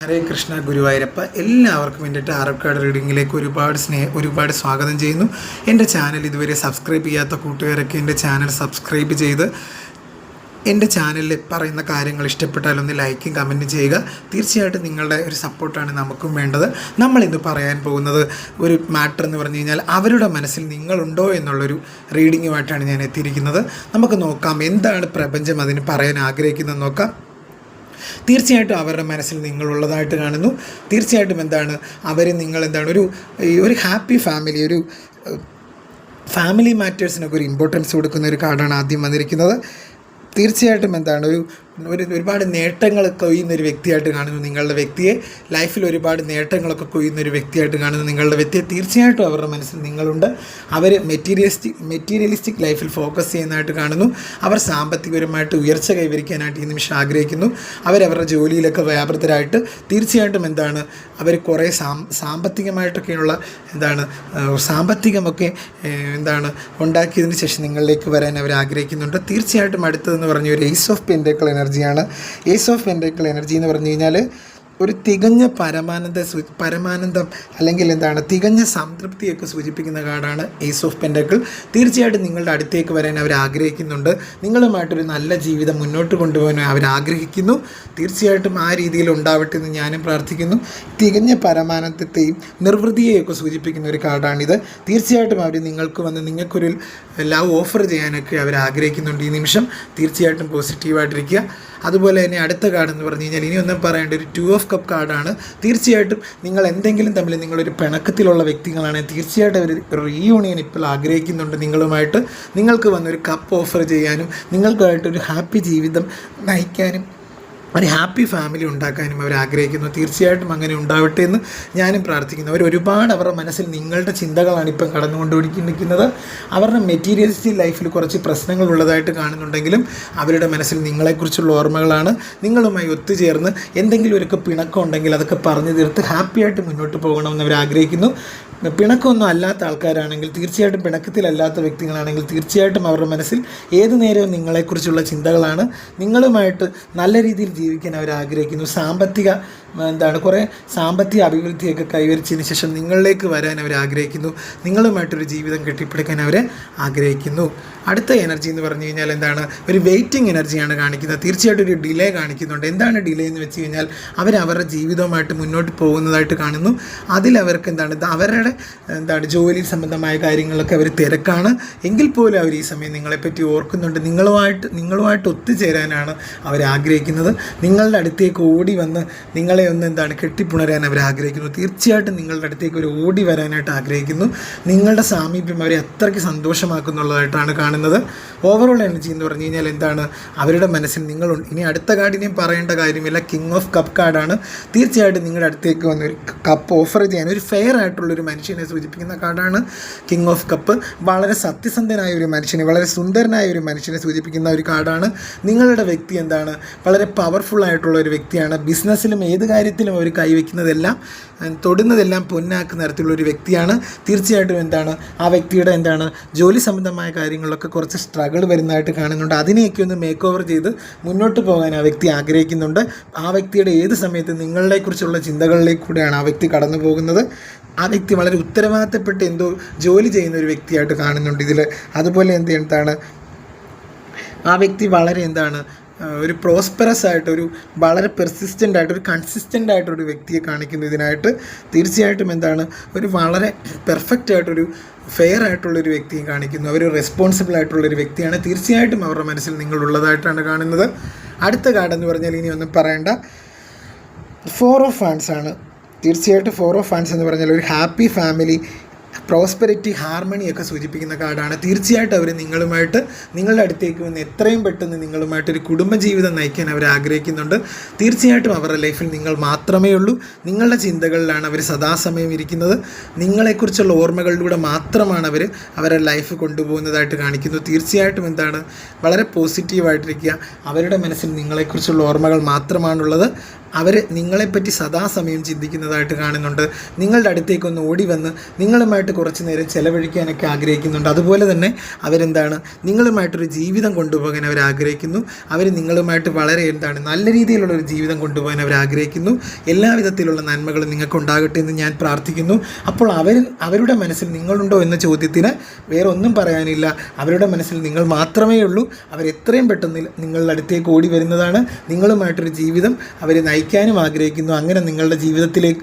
ഹരേ കൃഷ്ണ ഗുരുവായൂരപ്പ. എല്ലാവർക്കും എൻ്റെ taro card റീഡിങ്ങിലേക്ക് ഒരുപാട് സ്വാഗതം ചെയ്യുന്നു. എൻ്റെ ചാനൽ ഇതുവരെ സബ്സ്ക്രൈബ് ചെയ്യാത്ത കൂട്ടുകാരൊക്കെ എൻ്റെ ചാനൽ സബ്സ്ക്രൈബ് ചെയ്ത് എൻ്റെ ചാനലിൽ പറയുന്ന കാര്യങ്ങൾ ഇഷ്ടപ്പെട്ടാലൊന്ന് ലൈക്കും കമൻറ്റും ചെയ്യുക. തീർച്ചയായിട്ടും നിങ്ങളുടെ ഒരു സപ്പോർട്ടാണ് നമുക്കും വേണ്ടത്. നമ്മളിന്ന് പറയാൻ പോകുന്നത് ഒരു മാറ്റർ എന്ന് പറഞ്ഞു കഴിഞ്ഞാൽ അവരുടെ മനസ്സിൽ നിങ്ങളുണ്ടോ എന്നുള്ളൊരു റീഡിങ്ങുമായിട്ടാണ് ഞാൻ എത്തിയിരിക്കുന്നത്. നമുക്ക് നോക്കാം എന്താണ് പ്രപഞ്ചം അതിന് പറയാൻ ആഗ്രഹിക്കുന്നത് നോക്കാം. തീർച്ചയായിട്ടും അവരുടെ മനസ്സിൽ നിങ്ങളുള്ളതായിട്ട് കാണുന്നു. തീർച്ചയായിട്ടും നിങ്ങൾ ഒരു ഹാപ്പി ഫാമിലി, ഒരു ഫാമിലി മാറ്റേഴ്സിനൊക്കെ ഒരു ഇമ്പോർട്ടൻസ് കൊടുക്കുന്ന ഒരു കാർഡാണ് ആദ്യം വന്നിരിക്കുന്നത്. തീർച്ചയായിട്ടും ഒരുപാട് നേട്ടങ്ങളൊക്കെ കൊയ്യുന്നൊരു വ്യക്തിയായിട്ട് കാണുന്നു നിങ്ങളുടെ വ്യക്തിയെ. ലൈഫിൽ ഒരുപാട് നേട്ടങ്ങളൊക്കെ കൊയ്യുന്നൊരു വ്യക്തിയായിട്ട് കാണുന്നു നിങ്ങളുടെ വ്യക്തിയെ. തീർച്ചയായിട്ടും അവരുടെ മനസ്സിൽ നിങ്ങളുണ്ട്. അവർ മെറ്റീരിയലിസ്റ്റിക് ലൈഫിൽ ഫോക്കസ് ചെയ്യുന്നതായിട്ട് കാണുന്നു. അവർ സാമ്പത്തികപരമായിട്ട് ഉയർച്ച കൈവരിക്കാനായിട്ട് ഈ നിമിഷം ആഗ്രഹിക്കുന്നു. അവരവരുടെ ജോലിയിലൊക്കെ വ്യാപൃതരായിട്ട് തീർച്ചയായിട്ടും അവർ കുറേ സാമ്പത്തികമായിട്ടൊക്കെയുള്ള സാമ്പത്തികമൊക്കെ ഉണ്ടാക്കിയതിന് ശേഷം നിങ്ങളിലേക്ക് വരാൻ അവർ ആഗ്രഹിക്കുന്നുണ്ട്. തീർച്ചയായിട്ടും അടുത്തതെന്ന് പറഞ്ഞ ഒരു ഏസ് ഓഫ് പെൻറ്റക്കിൾ എനർജിയാണ്. ഏസ് ഓഫ് പെൻറ്റക്കിൾ എനർജി എന്ന് പറഞ്ഞു കഴിഞ്ഞാൽ ഒരു തികഞ്ഞ പരമാനന്ദം അല്ലെങ്കിൽ തികഞ്ഞ സംതൃപ്തിയൊക്കെ സൂചിപ്പിക്കുന്ന കാർഡാണ് ഏസ് ഓഫ് പെൻറ്റക്കിൾ. തീർച്ചയായിട്ടും നിങ്ങളുടെ അടുത്തേക്ക് വരാൻ അവർ ആഗ്രഹിക്കുന്നുണ്ട്. നിങ്ങളുമായിട്ടൊരു നല്ല ജീവിതം മുന്നോട്ട് കൊണ്ടുപോകാൻ അവർ ആഗ്രഹിക്കുന്നു. തീർച്ചയായിട്ടും ആ രീതിയിൽ ഉണ്ടാവട്ടെ എന്ന് ഞാനും പ്രാർത്ഥിക്കുന്നു. തികഞ്ഞ പരമാനന്ദത്തെയും നിർവൃതിയെയൊക്കെ സൂചിപ്പിക്കുന്ന ഒരു കാർഡാണിത്. തീർച്ചയായിട്ടും അവർ നിങ്ങൾക്കൊരു ലവ് ഓഫർ ചെയ്യാനൊക്കെ അവർ ആഗ്രഹിക്കുന്നുണ്ട് ഈ നിമിഷം. തീർച്ചയായിട്ടും പോസിറ്റീവായിട്ടിരിക്കുക. അതുപോലെ തന്നെ അടുത്ത കാർഡ് എന്ന് പറഞ്ഞു കഴിഞ്ഞാൽ ഇനിയൊന്നും പറയേണ്ട ഒരു 2 ഓഫ് കപ്പ് കാർഡാണ്. തീർച്ചയായിട്ടും നിങ്ങൾ എന്തെങ്കിലും തമ്മിൽ നിങ്ങളൊരു പിണക്കത്തിലുള്ള വ്യക്തികളാണ്. തീർച്ചയായിട്ടും അവർ റീയൂണിയൻ ഇപ്പോൾ ആഗ്രഹിക്കുന്നുണ്ട് നിങ്ങളുമായിട്ട്. നിങ്ങൾക്ക് വന്നൊരു കപ്പ് ഓഫർ ചെയ്യാനും നിങ്ങൾക്കായിട്ടൊരു ഹാപ്പി ജീവിതം നയിക്കാനും ഒരു ഹാപ്പി ഫാമിലി ഉണ്ടാക്കാനും അവർ ആഗ്രഹിക്കുന്നു. തീർച്ചയായിട്ടും അങ്ങനെ ഉണ്ടാവട്ടെ എന്ന് ഞാനും പ്രാർത്ഥിക്കുന്നു. അവരുടെ മനസ്സിൽ നിങ്ങളുടെ ചിന്തകളാണ് ഇപ്പം കടന്നുകൊണ്ടിരിക്കുന്നത്. അവരുടെ മെറ്റീരിയലിസ്റ്റിക് ലൈഫിൽ കുറച്ച് പ്രശ്നങ്ങൾ ഉള്ളതായിട്ട് കാണുന്നുണ്ടെങ്കിലും അവരുടെ മനസ്സിൽ നിങ്ങളെക്കുറിച്ചുള്ള ഓർമ്മകളാണ്. നിങ്ങളുമായി ഒത്തുചേർന്ന് എന്തെങ്കിലും ഒരു പിണക്കം ഉണ്ടെങ്കിൽ അതൊക്കെ പറഞ്ഞു തീർത്ത് ഹാപ്പിയായിട്ട് മുന്നോട്ട് പോകണമെന്ന് അവർ ആഗ്രഹിക്കുന്നു. പിണക്കമൊന്നും അല്ലാത്ത ആൾക്കാരാണെങ്കിൽ, തീർച്ചയായിട്ടും പിണക്കത്തിലല്ലാത്ത വ്യക്തികളാണെങ്കിൽ തീർച്ചയായിട്ടും അവരുടെ മനസ്സിൽ ഏതു നേരവും നിങ്ങളെക്കുറിച്ചുള്ള ചിന്തകളാണ്. നിങ്ങളുമായിട്ട് നല്ല രീതിയിൽ ജീവിക്കാൻ അവർ ആഗ്രഹിക്കുന്നു. കുറേ സാമ്പത്തിക അഭിവൃദ്ധിയൊക്കെ കൈവരിച്ചതിന് ശേഷം നിങ്ങളിലേക്ക് വരാൻ അവർ ആഗ്രഹിക്കുന്നു. നിങ്ങളുമായിട്ടൊരു ജീവിതം കെട്ടിപ്പടുക്കാൻ അവർ ആഗ്രഹിക്കുന്നു. അടുത്ത എനർജി എന്ന് പറഞ്ഞു കഴിഞ്ഞാൽ ഒരു വെയിറ്റിംഗ് എനർജിയാണ് കാണിക്കുന്നത്. തീർച്ചയായിട്ടും ഒരു ഡിലേ കാണിക്കുന്നുണ്ട്. എന്താണ് ഡിലേ എന്ന് വെച്ച് കഴിഞ്ഞാൽ അവരുടെ ജീവിതവുമായിട്ട് മുന്നോട്ട് പോകുന്നതായിട്ട് കാണുന്നു. അതിലവർക്ക് അവരുടെ ജോലി സംബന്ധമായ കാര്യങ്ങളൊക്കെ അവർ തിരക്കാണ്. എങ്കിൽ പോലും അവർ ഈ സമയം നിങ്ങളെപ്പറ്റി ഓർക്കുന്നുണ്ട്. നിങ്ങളുമായിട്ട് ഒത്തുചേരാനാണ് അവർ ആഗ്രഹിക്കുന്നത്. നിങ്ങളുടെ അടുത്തേക്ക് ഓടി വന്ന് നിങ്ങളെ ഒന്ന് കെട്ടിപ്പുണരാൻ അവർ ആഗ്രഹിക്കുന്നു. തീർച്ചയായിട്ടും നിങ്ങളുടെ അടുത്തേക്ക് ഒരു ഓടി വരാനായിട്ട് ആഗ്രഹിക്കുന്നു. നിങ്ങളുടെ സാമീപ്യം അവരെ അത്രയ്ക്ക് സന്തോഷമാക്കുന്നുള്ളതായിട്ടാണ് കാണുന്നത്. ഓവറോൾ എനർജി എന്ന് പറഞ്ഞു കഴിഞ്ഞാൽ അവരുടെ മനസ്സിൽ നിങ്ങളുണ്ട്. ഇനി അടുത്ത കാർഡിനെയും പറയേണ്ട കാര്യമില്ല. കിങ് ഓഫ് കപ്പ് കാർഡാണ്. തീർച്ചയായിട്ടും നിങ്ങളുടെ അടുത്തേക്ക് വന്ന് ഒരു കപ്പ് ഓഫർ ചെയ്യാൻ ഒരു ഫെയർ ആയിട്ടുള്ളൊരു മനുഷ്യനെ സൂചിപ്പിക്കുന്ന കാർഡാണ് കിങ് ഓഫ് കപ്പ്. വളരെ സത്യസന്ധനായ ഒരു മനുഷ്യനെ, വളരെ സുന്ദരനായ ഒരു മനുഷ്യനെ സൂചിപ്പിക്കുന്ന ഒരു കാർഡാണ്. നിങ്ങളുടെ വ്യക്തി വളരെ പവർഫുൾ ആയിട്ടുള്ള ഒരു വ്യക്തിയാണ്. ബിസിനസ്സിലും ഏത് കാര്യത്തിലും അവർ കൈവയ്ക്കുന്നതെല്ലാം തൊടുന്നതെല്ലാം പൊന്നാക്കുന്ന തരത്തിലുള്ള ഒരു വ്യക്തിയാണ്. തീർച്ചയായിട്ടും ആ വ്യക്തിയുടെ ജോലി സംബന്ധമായ കാര്യങ്ങളിലൊക്കെ കുറച്ച് സ്ട്രഗിൾ വരുന്നതായിട്ട് കാണുന്നുണ്ട്. അതിനെയൊക്കെ ഒന്ന് മേക്ക് ഓവർ ചെയ്ത് മുന്നോട്ട് പോകാൻ ആ വ്യക്തി ആഗ്രഹിക്കുന്നുണ്ട്. ആ വ്യക്തിയുടെ ഏത് സമയത്ത് നിങ്ങളെക്കുറിച്ചുള്ള ചിന്തകളിലേക്കൂടെയാണ് ആ വ്യക്തി കടന്നു പോകുന്നത്. ആ വ്യക്തി വളരെ ഉത്തരവാദിത്തപ്പെട്ട് ജോലി ചെയ്യുന്ന ഒരു വ്യക്തിയായിട്ട് കാണുന്നുണ്ട് ഇതിൽ. അതുപോലെ ആ വ്യക്തി വളരെ ഒരു പ്രോസ്പെറസ് ആയിട്ട്, വളരെ പെർസിസ്റ്റൻ്റ് ആയിട്ട്, ഒരു കൺസിസ്റ്റൻ്റ് ആയിട്ടൊരു വ്യക്തിയെ കാണിക്കുന്നു ഇതിനായിട്ട്. തീർച്ചയായിട്ടും ഒരു വളരെ പെർഫെക്റ്റ് ആയിട്ടൊരു ഫെയർ ആയിട്ടുള്ളൊരു വ്യക്തിയെ കാണിക്കുന്നു. അവർ റെസ്പോൺസിബിൾ ആയിട്ടുള്ളൊരു വ്യക്തിയാണ്. തീർച്ചയായിട്ടും അവരുടെ മനസ്സിൽ നിങ്ങളുള്ളതായിട്ടാണ് കാണുന്നത്. അടുത്ത കാർഡ് എന്ന് പറഞ്ഞാൽ ഇനി ഒന്നും പറയേണ്ട 4 ഓഫ് ഫാൻസ് ആണ്. തീർച്ചയായിട്ടും 4 ഓഫ് ഫാൻസ് എന്ന് പറഞ്ഞാൽ ഒരു ഹാപ്പി ഫാമിലി, പ്രോസ്പെരിറ്റി, ഹാർമണിയൊക്കെ സൂചിപ്പിക്കുന്ന കാർഡാണ്. തീർച്ചയായിട്ടും അവർ നിങ്ങളുടെ അടുത്തേക്ക് വന്ന് എത്രയും പെട്ടെന്ന് നിങ്ങളുമായിട്ടൊരു കുടുംബജീവിതം നയിക്കാൻ അവർ ആഗ്രഹിക്കുന്നുണ്ട്. തീർച്ചയായിട്ടും അവരുടെ ലൈഫിൽ നിങ്ങൾ മാത്രമേ ഉള്ളൂ. നിങ്ങളുടെ ചിന്തകളിലാണ് അവർ സദാസമയം ഇരിക്കുന്നത്. നിങ്ങളെക്കുറിച്ചുള്ള ഓർമ്മകളിലൂടെ മാത്രമാണ് അവരുടെ ലൈഫ് കൊണ്ടുപോകുന്നതായിട്ട് കാണിക്കുന്നു. തീർച്ചയായിട്ടും വളരെ പോസിറ്റീവായിട്ടിരിക്കുക. അവരുടെ മനസ്സിൽ നിങ്ങളെക്കുറിച്ചുള്ള ഓർമ്മകൾ മാത്രമാണുള്ളത്. അവർ നിങ്ങളെപ്പറ്റി സദാസമയം ചിന്തിക്കുന്നതായിട്ട് കാണുന്നുണ്ട്. നിങ്ങളുടെ അടുത്തേക്കൊന്ന് ഓടി വന്ന് നിങ്ങളുമായിട്ട് കുറച്ച് നേരം ചിലവഴിക്കാനൊക്കെ ആഗ്രഹിക്കുന്നുണ്ട്. അതുപോലെ തന്നെ അവരെന്താണ്, നിങ്ങളുമായിട്ടൊരു ജീവിതം കൊണ്ടുപോകാൻ അവർ ആഗ്രഹിക്കുന്നു. അവർ നിങ്ങളുമായിട്ട് വളരെ നല്ല രീതിയിലുള്ളൊരു ജീവിതം കൊണ്ടുപോകാൻ അവർ ആഗ്രഹിക്കുന്നു. എല്ലാവിധത്തിലുള്ള നന്മകളും നിങ്ങൾക്കുണ്ടാകട്ടെ എന്ന് ഞാൻ പ്രാർത്ഥിക്കുന്നു. അപ്പോൾ അവരുടെ മനസ്സിൽ നിങ്ങളുണ്ടോ എന്ന ചോദ്യത്തിന് വേറെ ഒന്നും പറയാനില്ല. അവരുടെ മനസ്സിൽ നിങ്ങൾ മാത്രമേ ഉള്ളൂ. അവരെത്രയും പെട്ടെന്ന് നിങ്ങളുടെ അടുത്തേക്ക് ഓടി വരുന്നതാണ്. നിങ്ങളുമായിട്ടൊരു ജീവിതം അവർ നയിക്കാനും ആഗ്രഹിക്കുന്നു. അങ്ങനെ നിങ്ങളുടെ ജീവിതത്തിലേക്ക്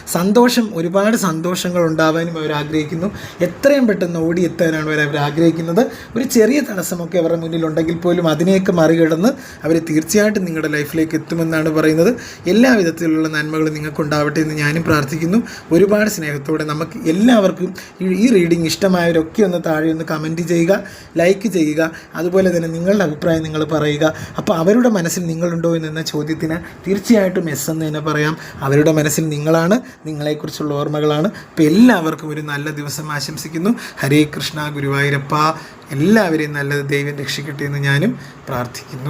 സന്തോഷം, ഒരുപാട് സന്തോഷങ്ങൾ ഉണ്ടാവാനും അവർ ആഗ്രഹിക്കുന്നു. എത്രയും പെട്ടെന്ന് ഓടിയെത്താനാണ് അവർ ആഗ്രഹിക്കുന്നത്. ഒരു ചെറിയ തടസ്സമൊക്കെ അവരുടെ മുന്നിലുണ്ടെങ്കിൽ പോലും അതിനെയൊക്കെ മറികടന്ന് അവർ തീർച്ചയായിട്ടും നിങ്ങളുടെ ലൈഫിലേക്ക് എത്തുമെന്നാണ് പറയുന്നത്. എല്ലാവിധത്തിലുള്ള നന്മകളും നിങ്ങൾക്കുണ്ടാവട്ടെ എന്ന് ഞാനും പ്രാർത്ഥിക്കുന്നു. ഒരുപാട് സ്നേഹത്തോടെ നമുക്ക് എല്ലാവർക്കും ഈ റീഡിങ് ഇഷ്ടമായവരൊക്കെ ഒന്ന് താഴെ ഒന്ന് കമൻറ്റ് ചെയ്യുക, ലൈക്ക് ചെയ്യുക. അതുപോലെ തന്നെ നിങ്ങളുടെ അഭിപ്രായം നിങ്ങൾ പറയുക. അപ്പോൾ അവരുടെ മനസ്സിൽ നിങ്ങളുണ്ടോ എന്ന ചോദ്യത്തിന് തീർച്ചയായിട്ടും എസ് എന്ന് തന്നെ പറയാം. അവരുടെ മനസ്സിൽ നിങ്ങളാണ്, നിങ്ങളെക്കുറിച്ചുള്ള ഓർമ്മകളാണ്. അപ്പോൾ എല്ലാവർക്കും ഒരു നല്ല ദിവസം ആശംസിക്കുന്നു. ഹരേ കൃഷ്ണ, ഗുരുവായൂരപ്പ. എല്ലാവരെയും നല്ലത് ദൈവം രക്ഷിക്കട്ടെ എന്ന് ഞാനും പ്രാർത്ഥിക്കുന്നു.